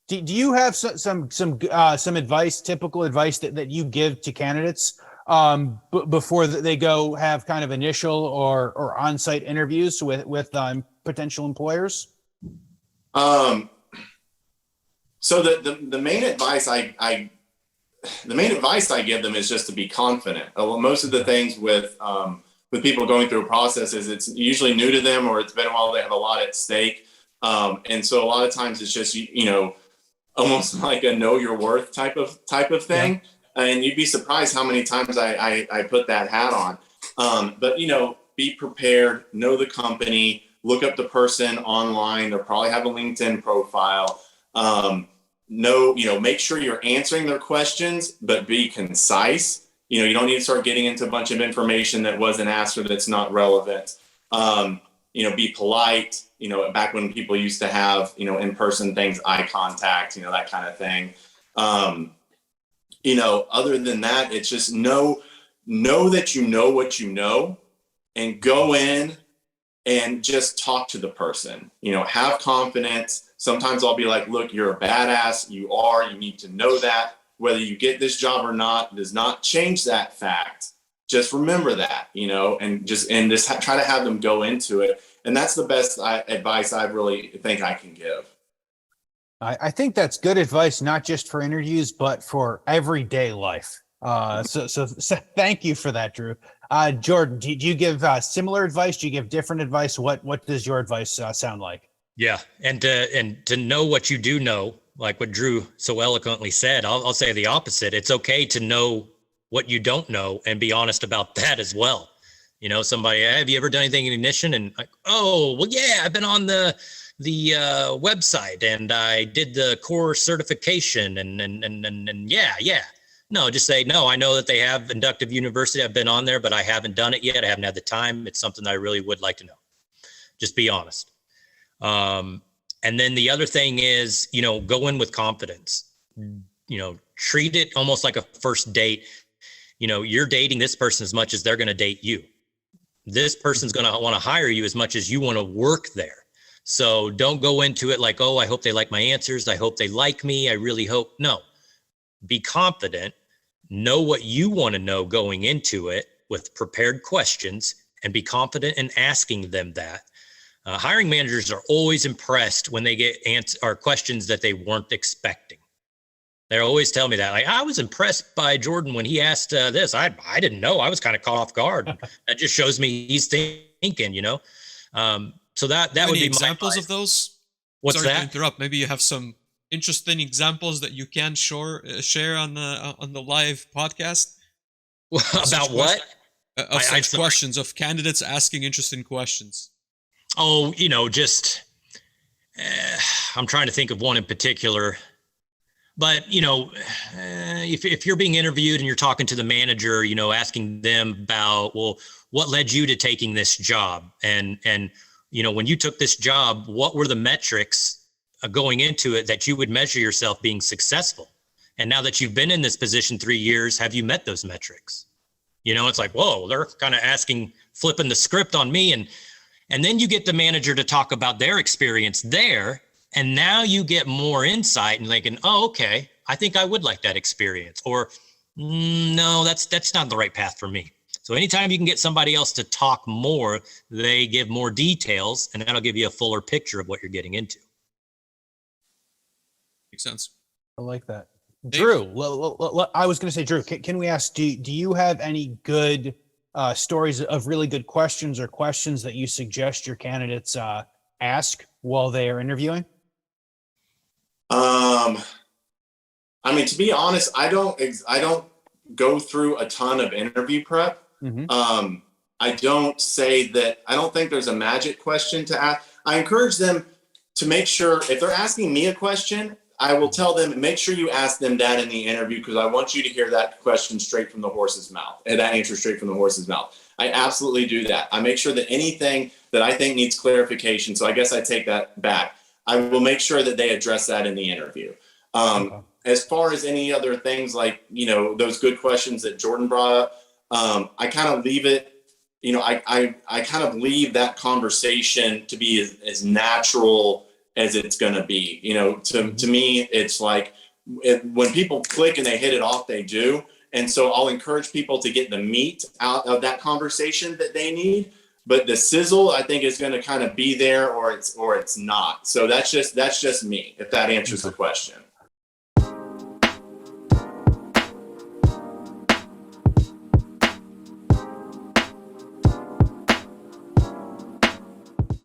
Do you have some advice, typical advice that you give to candidates before they go have kind of initial or on-site interviews with potential employers? So the main advice the main advice I give them is just to be confident. Most of the things with people going through a process is it's usually new to them, or it's been a while, they have a lot at stake. And so a lot of times it's just, almost like a know your worth type of thing. Yeah. And you'd be surprised how many times I put that hat on. But, be prepared, know the company, look up the person online. They'll probably have a LinkedIn profile. Make sure you're answering their questions, but be concise. You don't need to start getting into a bunch of information that wasn't asked or that's not relevant. Be polite, back when people used to have, in-person things, eye contact, that kind of thing. Other than that, it's just know that you know what you know, and go in and just talk to the person, have confidence. Sometimes I'll be like, look, you're a badass. You need to know that. Whether you get this job or not does not change that fact. Just remember that, and just try to have them go into it. And that's the best advice I really think I can give. I think that's good advice, not just for interviews, but for everyday life. So thank you for that, Drew. Jordan, do you give similar advice? Do you give different advice? What does your advice sound like? Yeah. And to know what you do know, like what Drew so eloquently said, I'll say the opposite. It's okay to know what you don't know and be honest about that as well. Somebody, have you ever done anything in Ignition? And like, oh, well, yeah, I've been on the website and I did the core certification and yeah. No, just say, no, I know that they have Inductive University. I've been on there, but I haven't done it yet. I haven't had the time. It's something I really would like to know. Just be honest. And then the other thing is, go in with confidence. Treat it almost like a first date. You're dating this person as much as they're going to date you. This person's going to want to hire you as much as you want to work there. So don't go into it like, oh, I hope they like my answers. I hope they like me. I really hope. No. Be confident, know what you want to know going into it with prepared questions, and be confident in asking them that. Hiring managers are always impressed when they get questions that they weren't expecting. They always tell me that. Like, I was impressed by Jordan when he asked this. I didn't know. I was kind of caught off guard. That just shows me he's thinking, So that would be examples of those. What's Sorry that? to interrupt. Maybe you have some interesting examples that you can share on the live podcast. About what? Of such questions, of candidates asking interesting questions. Oh, just I'm trying to think of one in particular. But, if you're being interviewed and you're talking to the manager, asking them about, well, what led you to taking this job? And when you took this job, what were the metrics going into it that you would measure yourself being successful? And now that you've been in this position 3 years, have you met those metrics? It's like, whoa, they're kind of flipping the script on me. And then you get the manager to talk about their experience there. And now you get more insight and thinking, oh, okay, I think I would like that experience. Or no, that's not the right path for me. So anytime you can get somebody else to talk more, they give more details, and that'll give you a fuller picture of what you're getting into. Makes sense. I like that. Drew, I was going to say, Drew, can we ask, do you have any good stories of really good questions or questions that you suggest your candidates ask while they are interviewing? To be honest, I don't go through a ton of interview prep. Mm-hmm. I don't think there's a magic question to ask. I encourage them to make sure, if they're asking me a question, I will tell them, make sure you ask them that in the interview, because I want you to hear that question straight from the horse's mouth, and that answer straight from the horse's mouth. I absolutely do that. I make sure that anything that I think needs clarification, so I guess I take that back, I will make sure that they address that in the interview. As far as any other things like, those good questions that Jordan brought up, I kind of leave it, I kind of leave that conversation to be as natural as it's going to be. You know, to me, it's like when people click and they hit it off, they do. And so I'll encourage people to get the meat out of that conversation that they need. But the sizzle, I think, is going to kind of be there, or it's not. So that's just me, if that answers the question.